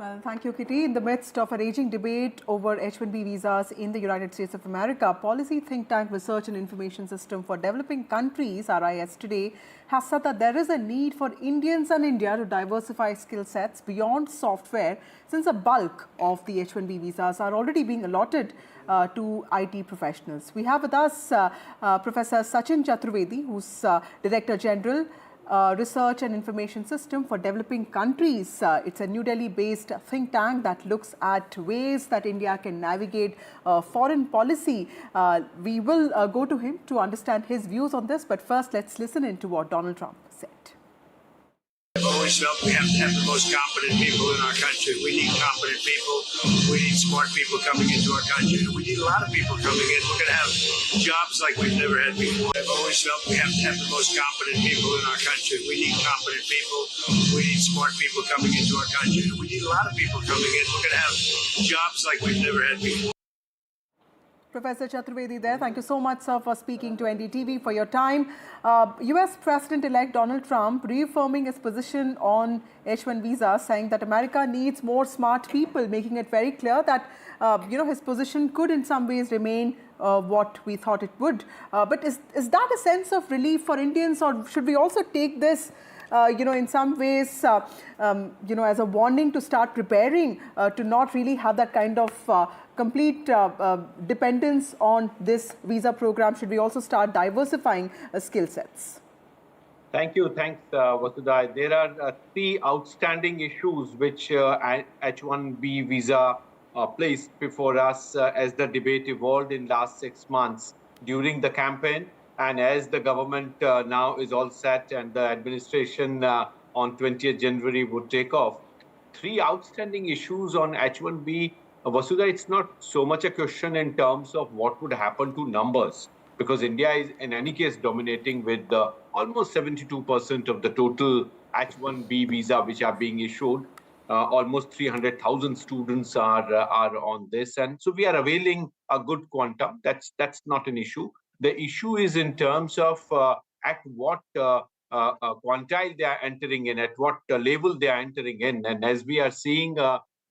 Well, thank you, Kitty. In the midst of a raging debate over H-1B visas in the United States of America, policy think tank Research and Information System for Developing Countries, RIS, today has said that there is a need for Indians and India to diversify skill sets beyond software, since a bulk of the H-1B visas are already being allotted to IT professionals. We have with us Professor Sachin Chaturvedi, who's Director General, Research and Information System for Developing Countries. It's a New Delhi-based think tank that looks at ways that India can navigate foreign policy. We will go to him to understand his views on this, but first let's listen into what Donald Trump said. I've always felt we have to have the most competent people in our country. We need competent people. We need smart people coming into our country. We need a lot of people coming in. We're going to have jobs like we've never had before. I've always felt we have to have the most competent people in our country. We need competent people. We need smart people coming into our country. We need a lot of people coming in. We're going to have jobs like we've never had before. Professor Chaturvedi there. Thank you so much, sir, for speaking to NDTV, for your time. US President-elect Donald Trump reaffirming his position on H-1 visa, saying that America needs more smart people, making it very clear that his position could in some ways remain what we thought it would. But is that a sense of relief for Indians, or should we also take this in some ways, as a warning to start preparing to not really have that kind of complete dependence on this visa program? Should we also start diversifying skill sets? Thank you. Thanks, Vasudha. There are three outstanding issues which H-1B visa placed before us as the debate evolved in last 6 months during the campaign. And as the government now is all set and the administration on 20th January would take off, three outstanding issues on H-1B. Vasudha, it's not so much a question in terms of what would happen to numbers, because India is in any case dominating with almost 72% of the total H-1B visa which are being issued. Almost 300,000 students are on this, and so we are availing a good quantum. That's not an issue. The issue is in terms of at what quantile they are entering in, at what level they are entering in. And as we are seeing,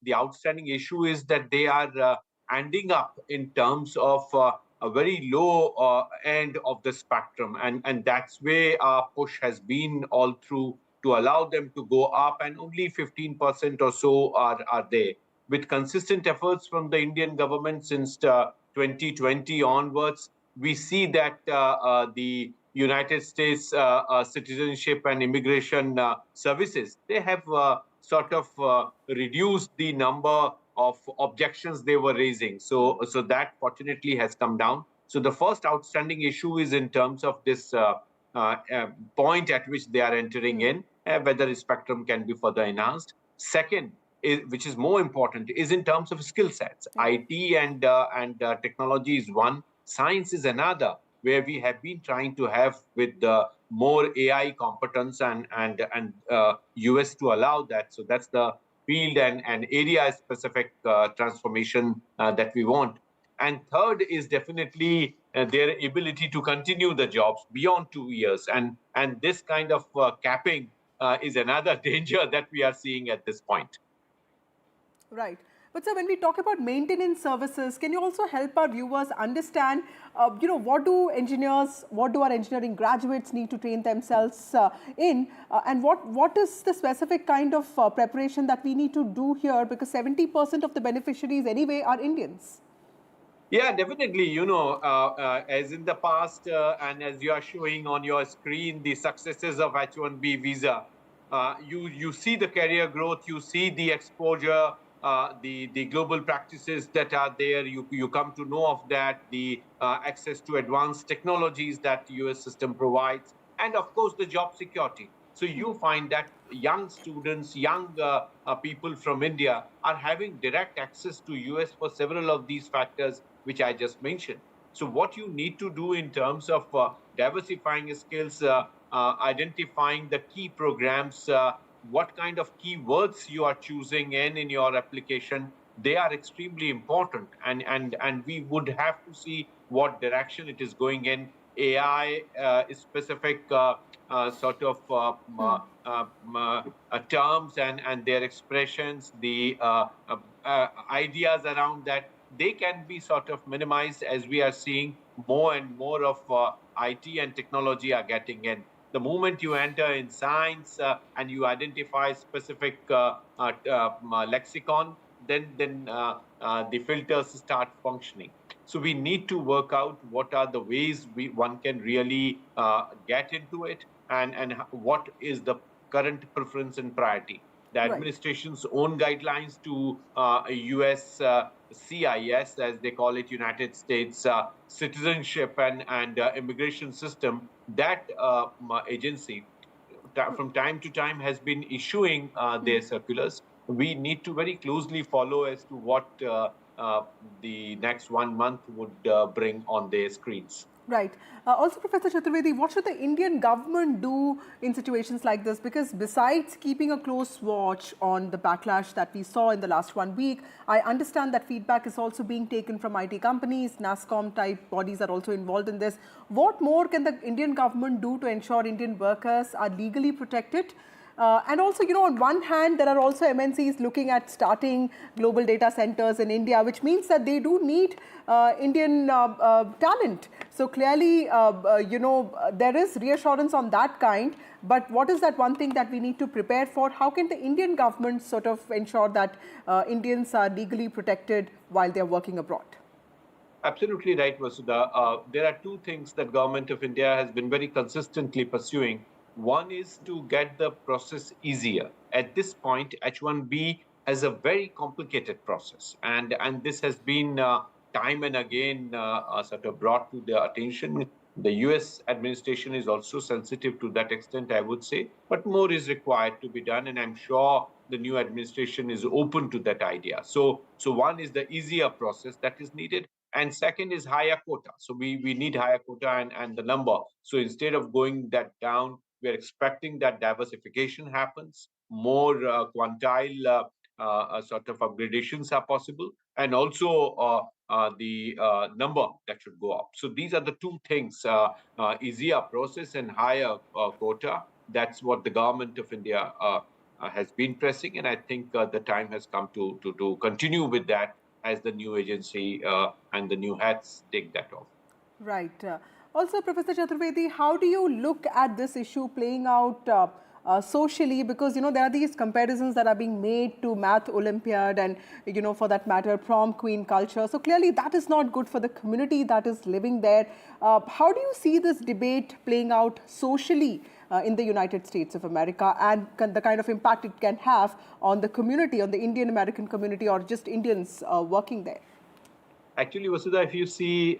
the outstanding issue is that they are ending up in terms of a very low end of the spectrum. And that's where our push has been all through to allow them to go up, and only 15% or so are there. With consistent efforts from the Indian government since 2020 onwards, we see that the United States Citizenship and Immigration Services, they have sort of reduced the number of objections they were raising. So that fortunately has come down. So the first outstanding issue is in terms of this point at which they are entering in, whether the spectrum can be further enhanced. Second, which is more important, is in terms of skill sets. IT and technology is one. Science is another, where we have been trying to have with more AI competence and US to allow that. So that's the field and area-specific transformation that we want. And third is definitely their ability to continue the jobs beyond 2 years. And this kind of capping is another danger that we are seeing at this point. Right. But sir, when we talk about maintenance services, can you also help our viewers understand, what do our engineering graduates need to train themselves in, and what is the specific kind of preparation that we need to do here, because 70% of the beneficiaries anyway are Indians? Yeah, definitely. As in the past, and as you are showing on your screen, the successes of H-1B visa, you see the career growth, you see the exposure, the global practices that are there, you come to know of that, the access to advanced technologies that US system provides, and of course the job security. So you find that young students, young people from India are having direct access to US for several of these factors which I just mentioned. So what you need to do in terms of diversifying skills, identifying the key programs, what kind of keywords you are choosing in your application, they are extremely important. And we would have to see what direction it is going in. AI specific sort of terms and their expressions, the ideas around that, they can be sort of minimized as we are seeing more and more of IT and technology are getting in. The moment you enter in science and you identify specific lexicon, then the filters start functioning. So we need to work out what are the ways one can really get into it, and what is the current preference and priority. The Right. administration's own guidelines to US CIS, as they call it, United States Citizenship and Immigration System, that agency from time to time has been issuing their circulars. We need to very closely follow as to what uh, the next 1 month would bring on their screens. Right. Also, Professor Chaturvedi, what should the Indian government do in situations like this? Because besides keeping a close watch on the backlash that we saw in the last 1 week, I understand that feedback is also being taken from IT companies, NASSCOM type bodies are also involved in this. What more can the Indian government do to ensure Indian workers are legally protected? And also, on one hand, there are also MNCs looking at starting global data centers in India, which means that they do need Indian talent. So clearly, there is reassurance on that kind. But what is that one thing that we need to prepare for? How can the Indian government sort of ensure that Indians are legally protected while they are working abroad? Absolutely right, Vasudha. There are two things that Government of India has been very consistently pursuing. One is to get the process easier. At this point, H-1B has a very complicated process, and this has been time and again sort of brought to their attention. The US administration is also sensitive to that extent, I would say, but more is required to be done, and I'm sure the new administration is open to that idea. So one is the easier process that is needed, and second is higher quota. So we need higher quota and the number. So instead of going that down, we're expecting that diversification happens, more quantile sort of upgradations are possible, and also the number that should go up. So these are the two things, easier process and higher quota. That's what the Government of India has been pressing, and I think the time has come to continue with that as the new agency and the new hats take that off. Right. Also, Professor Chaturvedi, how do you look at this issue playing out socially? Because there are these comparisons that are being made to Math Olympiad and for that matter prom queen culture. So clearly that is not good for the community that is living there. How do you see this debate playing out socially in the United States of America, and the kind of impact it can have on the community, on the Indian American community, or just Indians working there? Actually, Vasudha, if you see,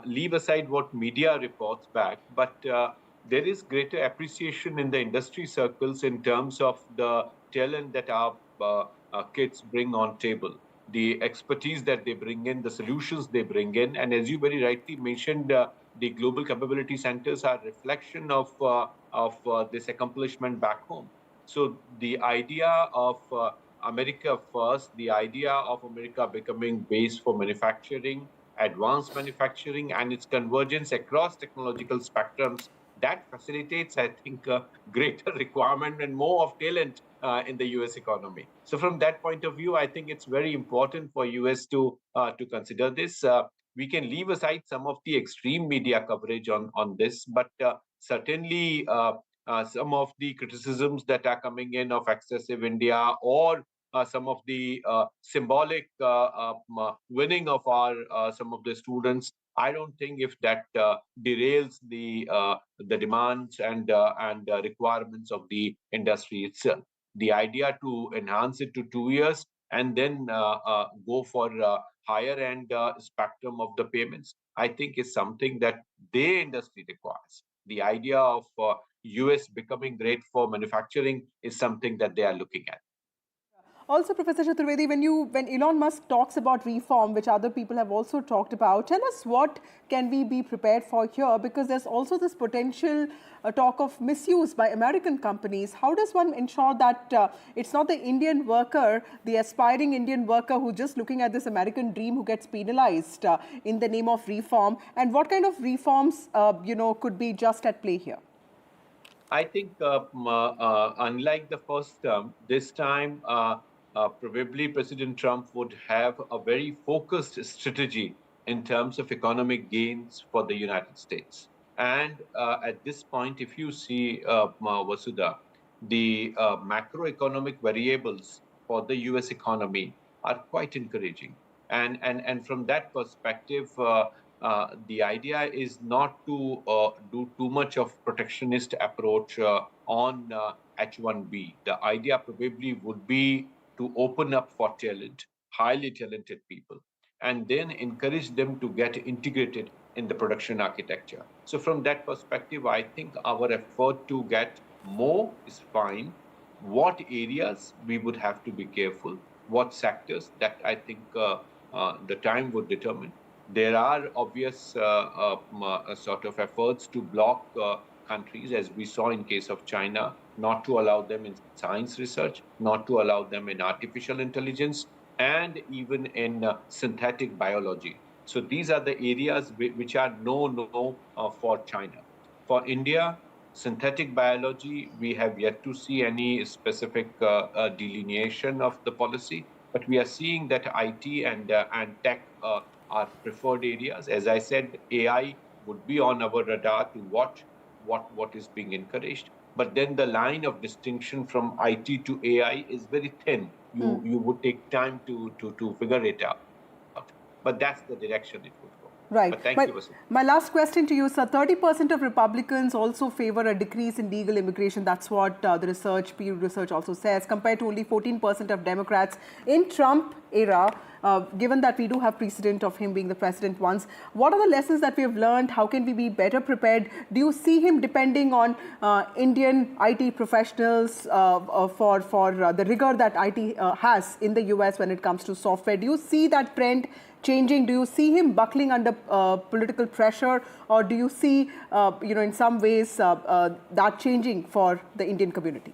leave aside what media reports back, but there is greater appreciation in the industry circles in terms of the talent that our kids bring on table, the expertise that they bring in, the solutions they bring in. And as you very rightly mentioned, the global capability centers are a reflection of this accomplishment back home. So the idea of America first, the idea of America becoming base for manufacturing, advanced manufacturing, and its convergence across technological spectrums, that facilitates, I think, a greater requirement and more of talent in the US economy. So from that point of view, I think it's very important for US to consider this. We can leave aside some of the extreme media coverage on this, but certainly some of the criticisms that are coming in of excessive India, or some of the symbolic winning of our some of the students. I don't think if that derails the demands and requirements of the industry itself. The idea to enhance it to 2 years and then go for higher end spectrum of the payments, I think is something that the industry requires. The idea of US becoming great for manufacturing is something that they are looking at. Also, Professor Chaturvedi, when Elon Musk talks about reform, which other people have also talked about, tell us what can we be prepared for here, because there's also this potential talk of misuse by American companies. How does one ensure that it's not the Indian worker, the aspiring Indian worker who's just looking at this American dream, who gets penalized in the name of reform? And what kind of reforms, could be just at play here? I think, unlike the first term, this time probably President Trump would have a very focused strategy in terms of economic gains for the United States. And at this point, if you see, Vasudha, the macroeconomic variables for the US economy are quite encouraging. And from that perspective, the idea is not to do too much of protectionist approach on H-1B. The idea probably would be to open up for talent, highly talented people, and then encourage them to get integrated in the production architecture. So from that perspective, I think our effort to get more is fine. What areas we would have to be careful, what sectors, that I think the time would determine. There are obvious sort of efforts to block countries, as we saw in case of China, not to allow them in science research, not to allow them in artificial intelligence, and even in synthetic biology. So these are the areas which are no for China. For India, synthetic biology, we have yet to see any specific delineation of the policy, but we are seeing that IT and tech are preferred areas. As I said, AI would be on our radar to watch what is being encouraged. But then the line of distinction from IT to AI is very thin. You would take time to figure it out. But that's the direction it would go. But Right. thank you, Vasu. My last question to you, sir. 30% of Republicans also favor a decrease in legal immigration. That's what the research, Pew Research also says, compared to only 14% of Democrats in Trump era, given that we do have precedent of him being the president once. What are the lessons that we have learned? How can we be better prepared? Do you see him depending on Indian IT professionals for the rigor that IT has in the US when it comes to software? Do you see that trend changing? Do you see him buckling under political pressure, or do you see, in some ways that changing for the Indian community?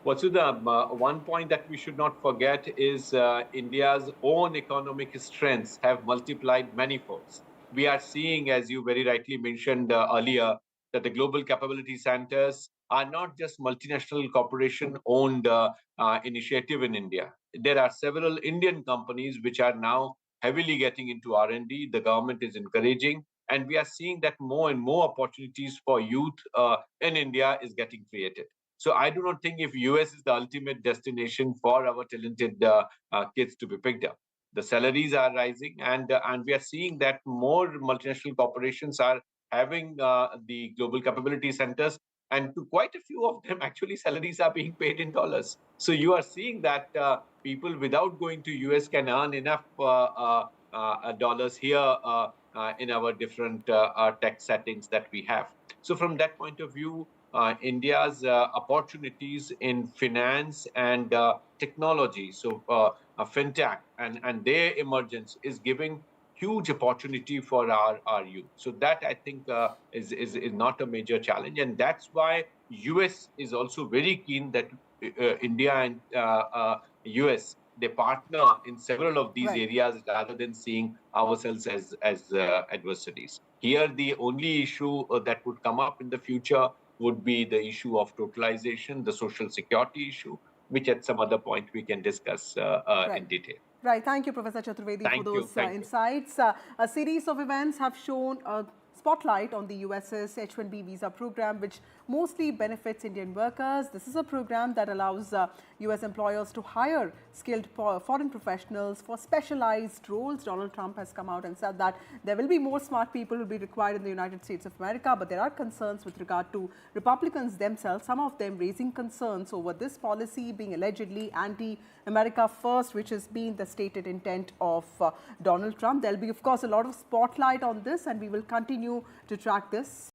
Vasudha, one point that we should not forget is India's own economic strengths have multiplied many folds. We are seeing, as you very rightly mentioned earlier, that the global capability centers are not just multinational corporation-owned initiative in India. There are several Indian companies which are now heavily getting into R&D. The government is encouraging, and we are seeing that more and more opportunities for youth in India is getting created. So I do not think if US is the ultimate destination for our talented kids to be picked up. The salaries are rising, and we are seeing that more multinational corporations are having the global capability centers, and to quite a few of them, actually, salaries are being paid in dollars. So you are seeing that people without going to US can earn enough dollars here in our different tech settings that we have. So from that point of view, India's opportunities in finance and technology, so fintech and their emergence is giving huge opportunity for our youth. So that I think is not a major challenge, and that's why US is also very keen that India and US they partner in several of these areas rather than seeing ourselves as adversaries. Here, the only issue that would come up in the future would be the issue of totalization, the social security issue, which at some other point we can discuss in detail. Right. Thank you, Professor Chaturvedi, for those insights. A series of events have shown a spotlight on the US's H-1B visa program, which mostly benefits Indian workers. This is a program that allows US employers to hire skilled foreign professionals for specialized roles. Donald Trump has come out and said that there will be more smart people will be required in the United States of America, but there are concerns with regard to Republicans themselves, some of them raising concerns over this policy being allegedly anti-America first, which has been the stated intent of Donald Trump. There will be, of course, a lot of spotlight on this, and we will continue to track this.